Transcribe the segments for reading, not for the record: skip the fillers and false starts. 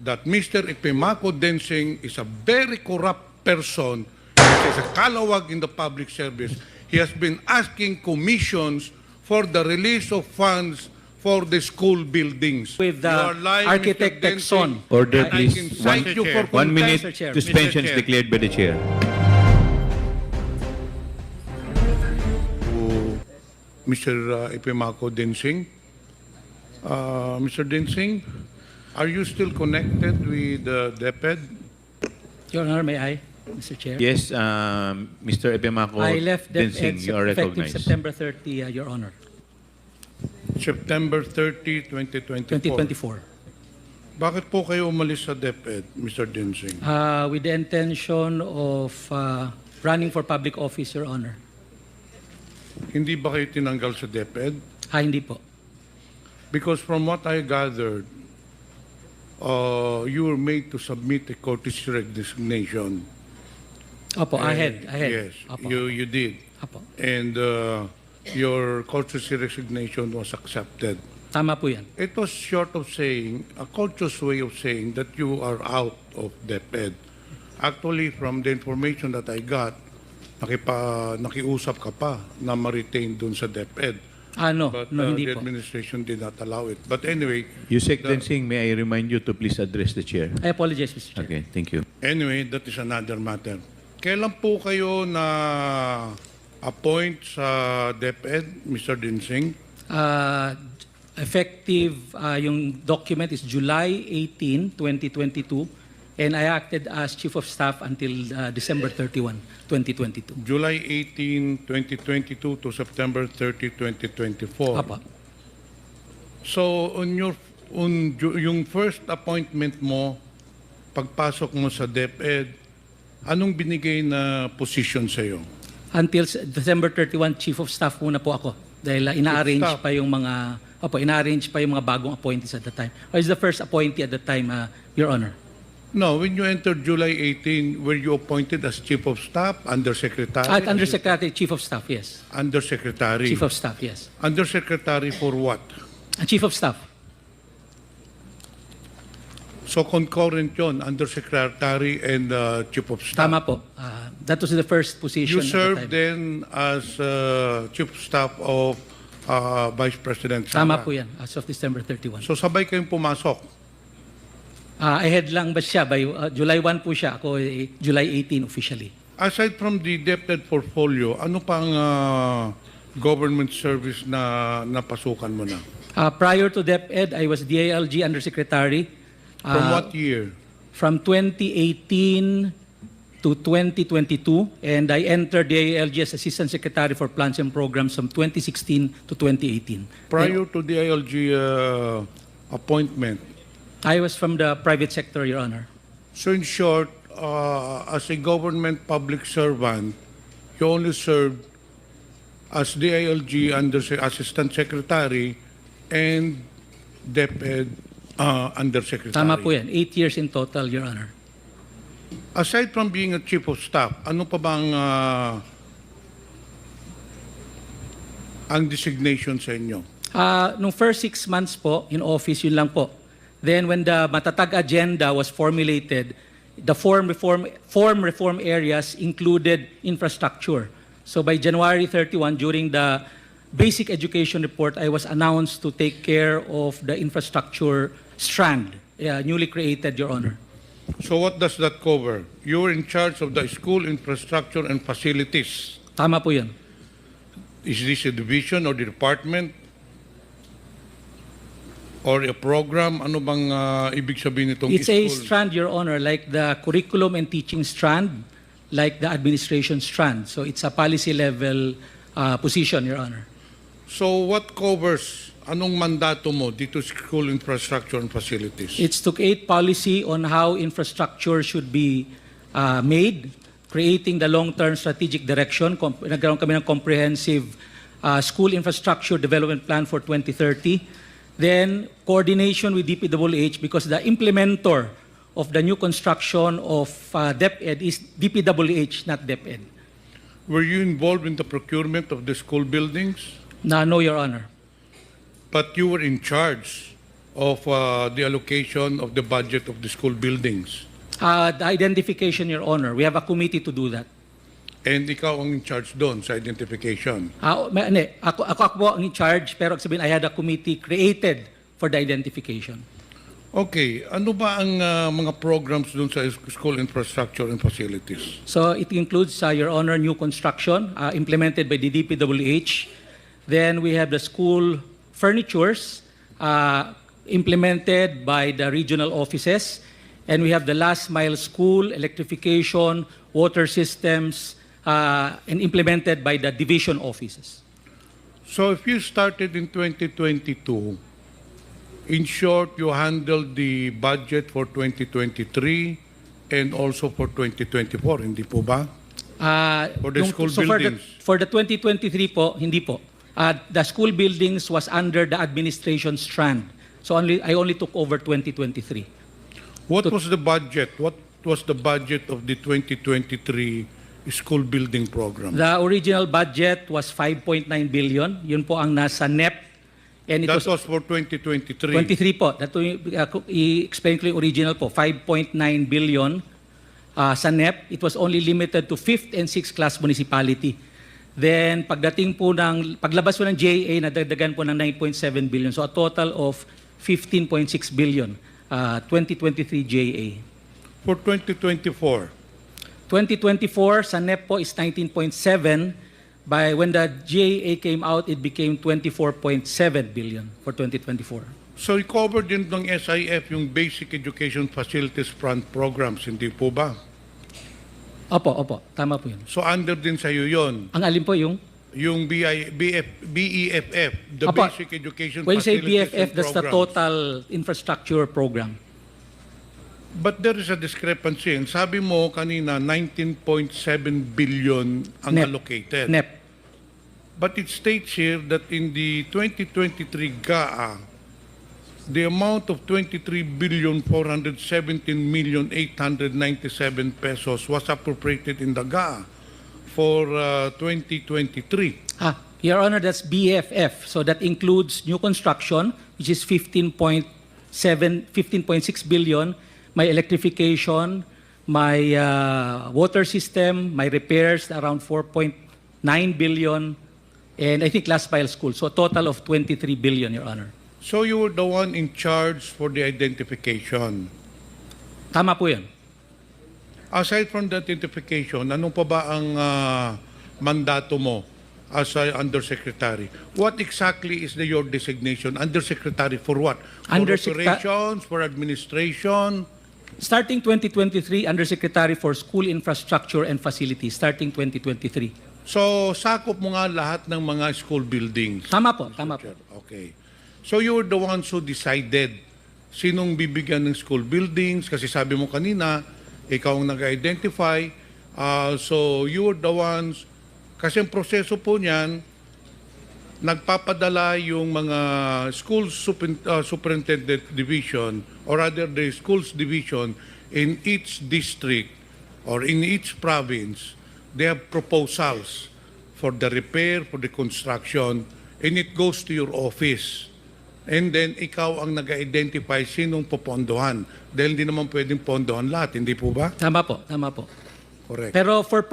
that Mr. Epimaco Densing is a very corrupt person. He is a kalawag in the public service. He has been asking commissions for the release of funds for the school buildings. With You are lying, Architect Mr. Densing. Texon. Order, I please. can cite you for 1 minute Mr. Chair. suspension Mr. is Chair. declared by the chair. Mr. Epimaco Densing. Mr. Densing, are you still connected with DepEd? Your Honor, may I, Mr. Chair? Yes, Mr. Epimaco I left Densing, DepEd you are effective recognized. September 30, Your Honor, September 30, 2024. 2024. Bakit po kayo umalis sa DepEd, Mr. Densing? With the intention of running for public office, Your Honor. Hindi ba kayo tinanggal sa DepEd? Hindi po. Because from what I gathered, you were made to submit a courtesy resignation. Opo, ahead. Yes, Opo. you did. Opo. And your courtesy resignation was accepted. Tama po yan. It was short of saying, a courteous way of saying that you are out of DepEd. Actually, from the information that I got, nakiusap ka pa na ma-retain dun sa DepEd. No, But hindi the po. administration did not allow it. But anyway, Yusek Densing, may I remind you to please address the chair? I apologize, Mr. Chair. Okay, thank you. anyway, that is another matter. Kailan po kayo na appoint sa DepEd, Mr. Densing? Effective, yung document is July 18, 2022, and I acted as Chief of Staff until December 31, 2022. July 18, 2022 to September 30, 2024. Apa. So, yung first appointment mo, pagpasok mo sa DepEd, anong binigay na position sa iyo? Until December 31, Chief of Staff muna po ako. Dahil ina-arrange Staff. pa yung mga, ina-arrange pa yung mga bagong appointees at the time. I was the first appointee at the time, Your Honor. No, when you entered July 18, were you appointed as Chief of Staff, Undersecretary? At Undersecretary, Chief of Staff, yes. Undersecretary. Chief of Staff, yes. Undersecretary for what? Chief of Staff. So concurrent yun, Undersecretary and Chief of Staff. Tama po. That was the first position You at the served time. then as Chief of Staff of Vice President Sara. Tama po yan, as of December 31. So sabay kayong pumasok. Ahead lang ba siya? By July 1 po siya. Ako July 18 officially. Aside from the DepEd portfolio, ano pang government service na napasukan mo na? Prior to DepEd, I was DILG Undersecretary. From what year? From 2018 to 2022, and I entered DILG as Assistant Secretary for Plans and Programs from 2016 to 2018. Prior to the ILG appointment. I was from the private sector, Your Honor. So in short, as a government public servant, you only served as DILG Assistant Secretary and DepEd Undersecretary. Tama po yan. 8 years in total, Your Honor. Aside from being a Chief of Staff, ano pa bang ang designation sa inyo? Nung first 6 months po, in office, yun lang po. Then when the Matatag agenda was formulated, the form reform areas included infrastructure. So by January 31, during the basic education report, I was announced to take care of the infrastructure strand, newly created, Your Honor. So what does that cover? You were in charge of the school infrastructure and facilities. Tama po yun. Is this a division or the department? Or a program? Ano bang ibig sabihin nitong It's a school? strand, Your Honor, like the curriculum and teaching strand, like the administration strand. So it's a policy level position, Your Honor. So what covers, anong mandato mo dito sa school infrastructure and facilities? It's to create policy on how infrastructure should be made, creating the long-term strategic direction. Nagkaroon kami ng comprehensive school infrastructure development plan for 2030. Then, coordination with DPWH because the implementer of the new construction of DepEd is DPWH, not DepEd. Were you involved in the procurement of the school buildings? No, Your Honor. But you were in charge of the allocation of the budget of the school buildings? The identification, Your Honor. We have a committee to do that. And ikaw ang in charge doon sa identification. Ako po ang in charge, pero sabihin, I had a committee created for the identification. Okay, ano ba ang mga programs doon sa school infrastructure and facilities? So it includes, Your Honor, new construction implemented by the DPWH. Then we have the school furnitures implemented by the regional offices. And we have the last mile school, electrification, water systems, and implemented by the division offices. So if you started in 2022, in short, you handled the budget for 2023 and also for 2024, hindi po ba? For the school buildings. For the 2023 po, hindi po. The school buildings was under the administration strand. So I only took over 2023. What was the budget? What was the budget of the 2023 school building program? The original budget was 5.9 billion. Yun po ang nasa NEP. And it That was for 2023. 23 po. That i-explain ko yung original po. 5.9 billion sa NEP. It was only limited to 5th and 6th class municipality. Then paglabas po ng JA, nadagdagan po ng 9.7 billion. So a total of 15.6 billion. 2023 JA. For 2024, 2024 sa NEP po is 19.7. By when the JA came out, it became 24.7 billion for 2024. so recovered din ng SIF yung Basic Education Facilities Fund programs, hindi po ba? Opo. Tama po yun. So under din sa iyo yun, Ang alin po yung? yung BEFF, the Opo. Basic Education When you say Facilities BFF, and that's the Programs. total infrastructure program. But there is a discrepancy. And sabi mo kanina, 19.7 billion ang NEP. allocated. NEP. But it states here that in the 2023 GAA, the amount of 23,417,897 pesos was appropriated in the GAA for 2023. Your Honor, that's BFF. So that includes new construction, which is 15.6 billion, my electrification, my water system, my repairs, around 4.9 billion, and I think last mile school. So a total of 23 billion, Your Honor. So you were the one in charge for the identification. Tama po yan. Aside from the identification, ano pa ba ang mandato mo as a Undersecretary? What exactly is your designation? Undersecretary for what? For operations, for administration? Starting 2023, Undersecretary for School Infrastructure and Facilities, starting 2023. So, sakop mo nga lahat ng mga school buildings. Tama po. Okay. So, you were the ones who decided sinong bibigyan ng school buildings kasi sabi mo kanina, ikaw ang nag-identify. So, you were the ones, kasi ang proseso po niyan, nagpapadala yung mga school superintendent division or rather the schools division in each district or in each province, they have proposals for the repair, for the construction, and it goes to your office. And then, ikaw ang nag-identify sinong popondohan. Dahil hindi naman pwedeng pondohan lahat, hindi po ba? Tama po. Correct. Pero for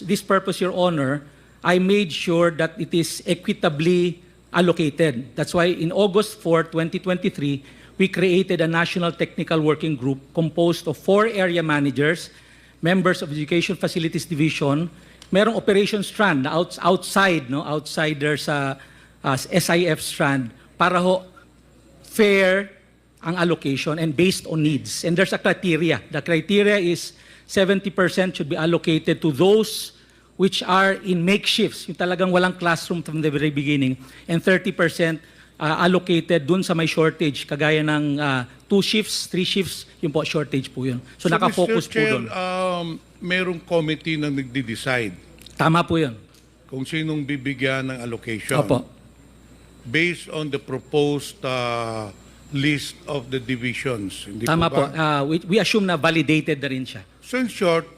this purpose, Your Honor, I made sure that it is equitably allocated. That's why in August 4, 2023, we created a National Technical Working Group composed of 4 area managers, members of Education Facilities Division, merong operations strand na outsider sa SIF strand para ho fair ang allocation and based on needs. And there's a criteria. The criteria is 70% should be allocated to those which are in makeshifts, yung talagang walang classroom from the very beginning, and 30% allocated dun sa may shortage, kagaya ng 2 shifts, 3 shifts, yung po shortage po yun. So nakafocus Mr. po Chair, dun. merong committee na nagde-decide Tama po yun. kung sinong bibigyan ng allocation. Opo. Based on the proposed list of the divisions. Hindi Tama po. po ba? We assume na validated na rin siya. So in short,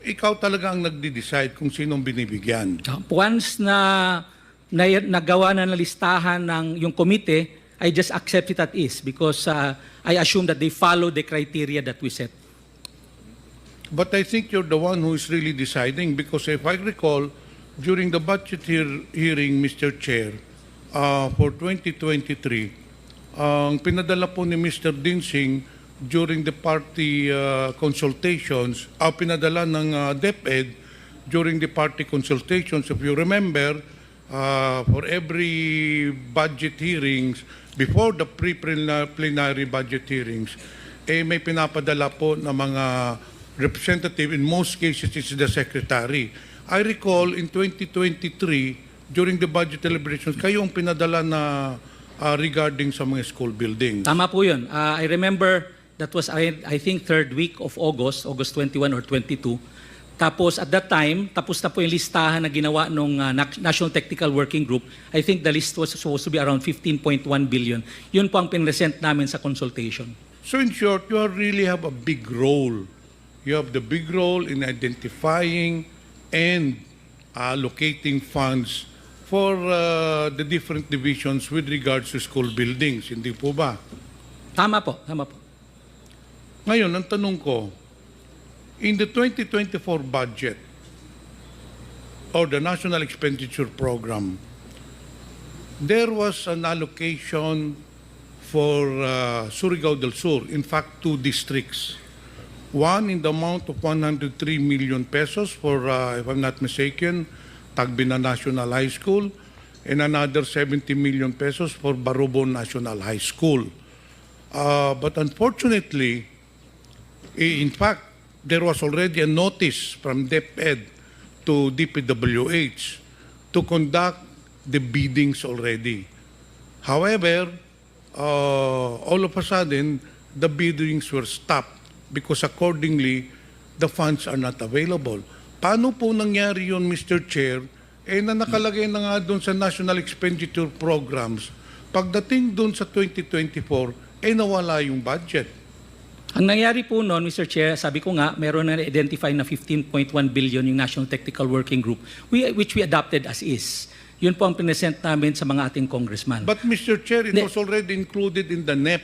ikaw talaga ang nagde-decide kung sinong binibigyan. Once na nagawa na ng listahan ng yung komite, I just accept it as is because I assume that they follow the criteria that we set. But I think you're the one who is really deciding because if I recall, during the budget hearing, Mr. Chair, for 2023, ang pinadala po ni Mr. Dinsing during the party consultations, pinadala ng DepEd during the party consultations, if you remember, for every budget hearings, before the pre-plenary budget hearings, may pinapadala po ng mga representative, in most cases it's the secretary. I recall in 2023, during the budget deliberations, kayo ang pinadala na regarding sa mga school buildings. Tama po yun. I remember that was, I think, third week of August 21 or 22. Tapos at that time, tapos na po yung listahan na ginawa ng National Technical Working Group. I think the list was supposed to be around 15.1 billion. Yun po ang pinresent namin sa consultation. So in short, you really have a big role. You have the big role in identifying and allocating funds for the different divisions with regards to school buildings. Hindi po ba? Tama po, tama po. Ngayon, ang tanong ko, in the 2024 budget or the National Expenditure Program, there was an allocation for Surigao del Sur, in fact, 2 districts. One in the amount of 103 million pesos for, if I'm not mistaken, Tagbina National High School, and another 70 million pesos for Barubon National High School. But unfortunately, in fact, there was already a notice from DepEd to DPWH to conduct the biddings already. However, all of a sudden, the biddings were stopped because accordingly, the funds are not available. Paano po nangyari yun, Mr. Chair? Na nakalagay na nga doon sa National Expenditure Programs, pagdating doon sa 2024, nawala yung budget. Ang nangyari po noon, Mr. Chair, sabi ko nga, meron na identify na 15.1 billion yung National Technical Working Group, which we adopted as is. Yun po ang present namin sa mga ating congressman. But Mr. Chair, it was already included in the NEP.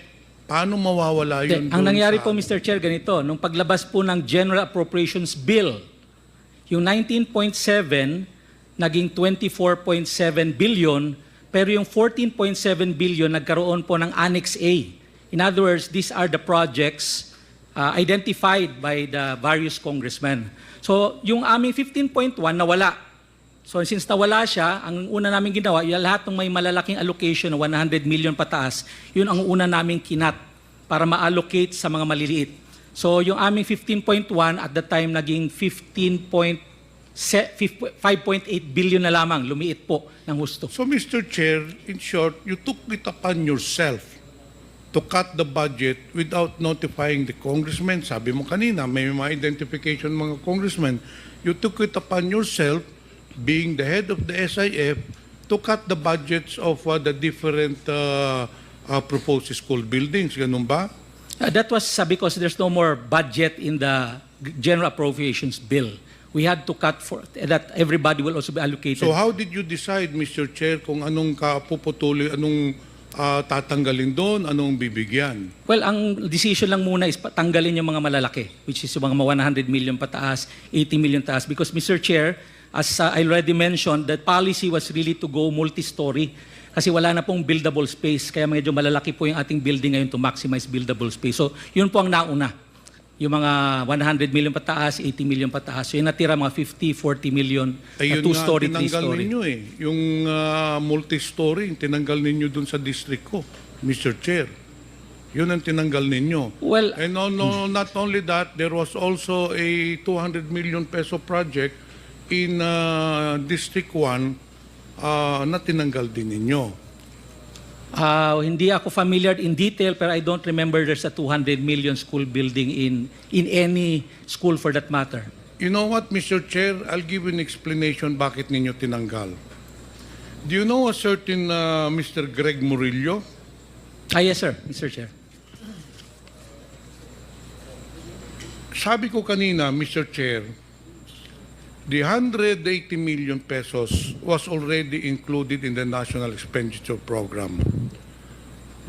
Paano mawawala yun? Ang nangyari po, Mr. Chair, ganito, nung paglabas po ng General Appropriations Bill, yung 19.7 naging 24.7 billion, pero yung 14.7 billion nagkaroon po ng Annex A. In other words, these are the projects identified by the various congressmen. So, yung aming 15.1 nawala. So, since nawala siya, ang una namin ginawa, yung lahat ng may malalaking allocation na 100 million pataas, yun ang una namin kinat para ma-allocate sa mga maliliit. So, yung aming 15.1 at the time naging 5.8 billion na lamang, lumiit po ng husto. So, Mr. Chair, in short, you took it upon yourself to cut the budget without notifying the congressmen. Sabi mo kanina, may mga identification mga congressmen. You took it upon yourself, being the head of the SIF, to cut the budgets of the different proposed school buildings. Ganun ba? That was because there's no more budget in the General Appropriations Bill. We had to cut for that everybody will also be allocated. So how did you decide, Mr. Chair, kung anong kapuputuloy, anong tatanggalin doon, anong bibigyan? Well, ang decision lang muna is tanggalin yung mga malalaki, which is yung mga 100 million pataas, 80 million taas. Because, Mr. Chair, as I already mentioned, the policy was really to go multi-story kasi wala na pong buildable space. Kaya medyo malalaki po yung ating building ngayon to maximize buildable space. So, yun po ang nauna. Yung mga 100 million pataas, 80 million pataas. So, yung natira mga 50, 40 million, two-story, three-story. Ninyo yung multi-story, tinanggal ninyo dun sa district ko, Mr. Chair. Yun ang tinanggal ninyo. Well, and not only that, there was also a 200 million peso project in District 1 na tinanggal din ninyo. Hindi ako familiar in detail, pero I don't remember there's a 200 million school building in any school for that matter. You know what, Mr. Chair? I'll give you an explanation bakit ninyo tinanggal. Do you know a certain Mr. Greg Murillo? Yes, sir, Mr. Chair. Sabi ko kanina, Mr. Chair, the 180 million pesos was already included in the National Expenditure Program.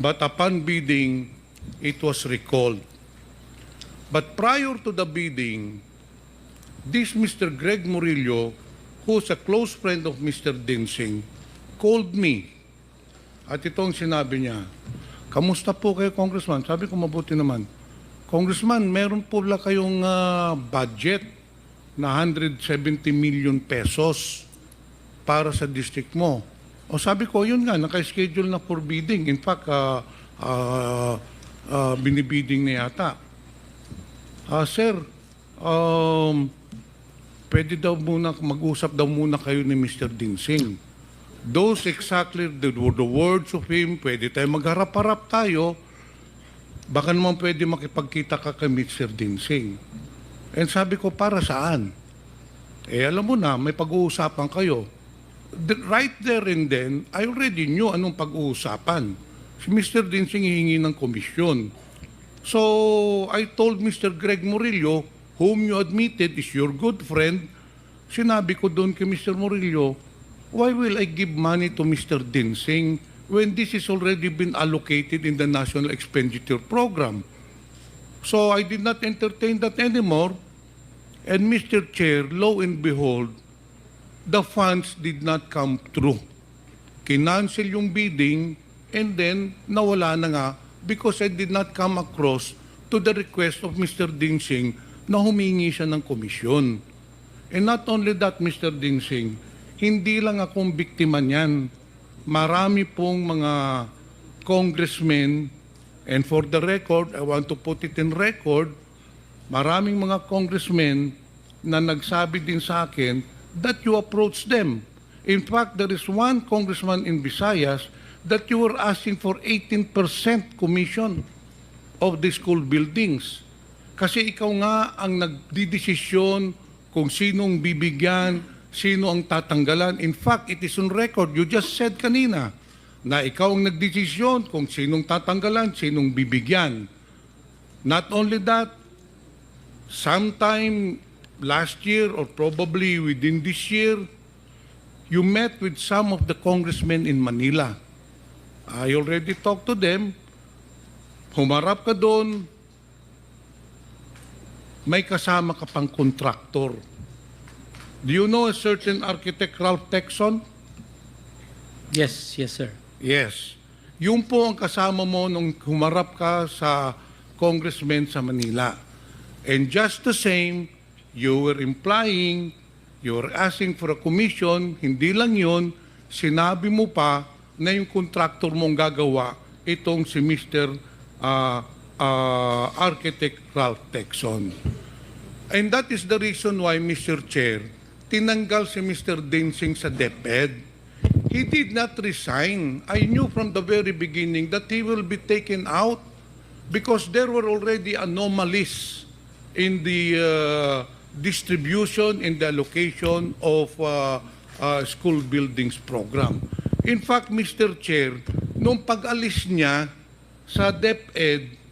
but upon bidding, it was recalled. But prior to the bidding, this Mr. Greg Murillo, who's a close friend of Mr. Dinsing, called me. At itong sinabi niya, "Kamusta po kayo, Congressman?" Sabi ko, "Mabuti naman." "Congressman, meron po lang kayong budget na 170 million pesos para sa district mo." O sabi ko, yun nga, naka-schedule na for bidding. In fact, binibidding na yata. "Sir, pwede daw muna, mag-usap daw muna kayo ni Mr. Dinsing. Those exactly the words of him, pwede tayo magharap-harap tayo. Baka naman pwede makipagkita ka kay Mr. Dinsing." And sabi ko, "Para saan?" Alam mo na, may pag-uusapan kayo. Right there and then, I already knew anong pag-uusapan. Si Mr. Dinsing hihingi ng komisyon. So, I told Mr. Greg Murillo, whom you admitted is your good friend, sinabi ko doon kay Mr. Murillo, "Why will I give money to Mr. Dinsing when this has already been allocated in the National Expenditure Program?" So, I did not entertain that anymore. And Mr. Chair, lo and behold, the funds did not come through. Kinancel yung bidding and then nawala na nga because I did not come across to the request of Mr. Dinsing na humingi siya ng komisyon. And not only that, Mr. Dinsing, hindi lang akong biktima niyan. Marami pong mga congressmen, and for the record, I want to put it in record, maraming mga congressmen na nagsabi din sa akin that you approach them. In fact, there is one congressman in Visayas that you were asking for 18% commission of the school buildings. Kasi ikaw nga ang nagdidesisyon kung sinong bibigyan, sino ang tatanggalan. In fact, it is on record. You just said kanina na ikaw ang nagdesisyon kung sinong tatanggalan, sinong bibigyan. Not only that, sometime last year or probably within this year, you met with some of the congressmen in Manila. I already talked to them. Humarap ka doon. May kasama ka pang contractor. Do you know a certain architect, Ralph Tecson? Yes, yes, sir. Yes. Yung po ang kasama mo nung humarap ka sa congressmen sa Manila. And just the same, you were implying, you were asking for a commission, hindi lang yun, sinabi mo pa na yung contractor mong gagawa, itong si Mr. Architect Ralph Tecson. And that is the reason why, Mr. Chair, tinanggal si Mr. Dinsing sa DepEd. He did not resign. I knew from the very beginning that he will be taken out because there were already anomalies in the distribution and the allocation of school buildings program. In fact, Mr. Chair, nung pag-alis niya sa DepEd,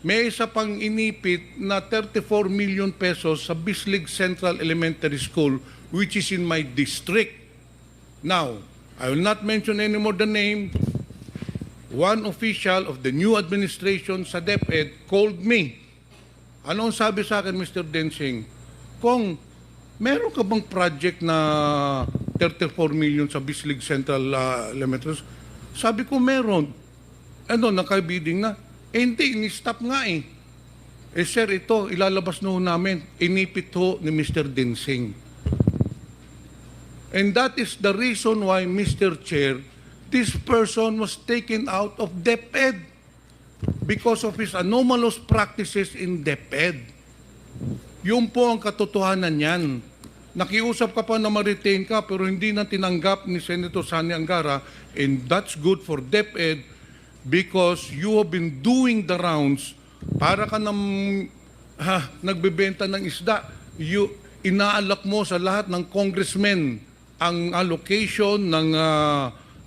may isa pang inipit na 34 million pesos sa Bislig Central Elementary School, which is in my district. Now, I will not mention anymore the name. One official of the new administration sa DepEd called me. Ano ang sabi sa akin, Mr. Dinsing? "Kung meron ka bang project na 34 million sa Bislig Central Elementary?" Sabi ko, meron. Ano, nakabidding na? Hindi, ini-stop nga eh. Sir, ito, ilalabas na ho namin. Inipit ho ni Mr. Dinsing. And that is the reason why, Mr. Chair, this person was taken out of DepEd because of his anomalous practices in DepEd. Yun po ang katotohanan niyan. Nakiusap ka pa na ma-retain ka pero hindi na tinanggap ni Senator Sani Angara, and that's good for DepEd because you have been doing the rounds para ka nagbebenta ng isda. Inaalok mo sa lahat ng congressmen ang allocation ng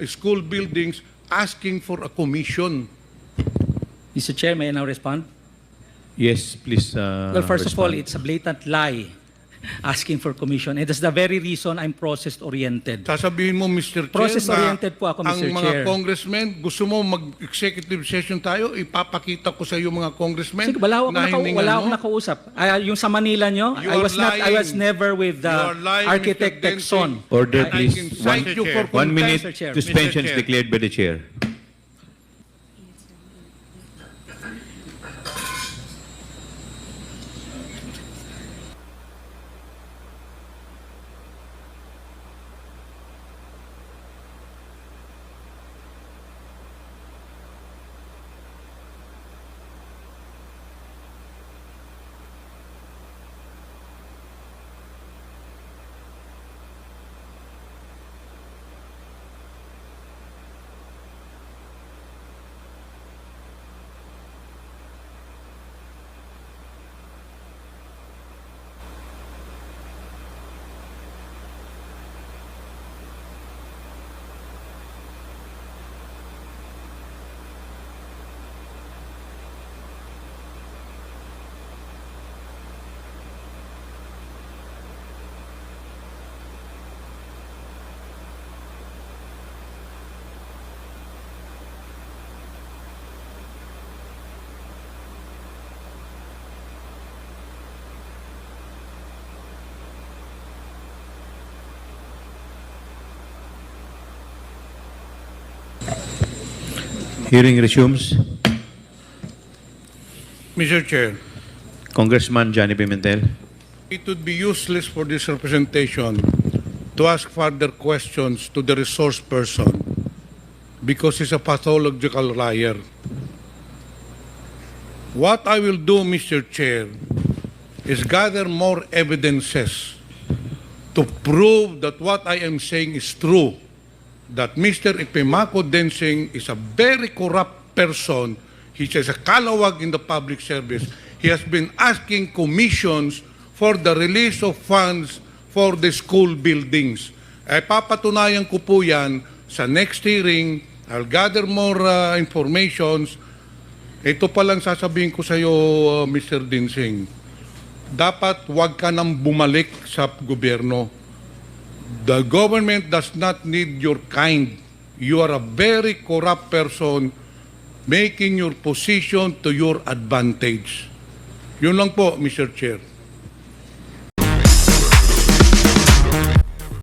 school buildings asking for a commission. Mr. Chair, may I now respond? Yes, please. Well, first of all, respond. it's a blatant lie asking for commission. And that's the very reason I'm process-oriented. Sasabihin mo, Mr. Chair, Process-oriented po ako, ang Mr. mga Chair. congressmen, gusto mo mag-executive session tayo, ipapakita ko sa iyo mga congressmen. Sige, wala akong mo. nakausap. Yung sa Manila nyo, You I are was never with You are lying, Architect Mr. Tecson. Order, I please. can cite you for 1 minute Mr. Chair. suspension Mr. is Chair. declared by the chair. Hearing resumes. Mr. Chair, Congressman Johnny Pimentel. it would be useless for this representation to ask further questions to the resource person because he's a pathological liar. What I will do, Mr. Chair, is gather more evidences to prove that what I am saying is true, that Mr. Epimaco Densing is a very corrupt person. He is a kalawag in the public service. He has been asking commissions for the release of funds for the school buildings. Papatunayan ko po yan sa next hearing. I'll gather more informations. Ito pa lang sasabihin ko sa iyo, Mr. Densing. Dapat wag ka nang bumalik sa gobyerno. The government does not need your kind. You are a very corrupt person making your position to your advantage. Yun lang po, Mr. Chair.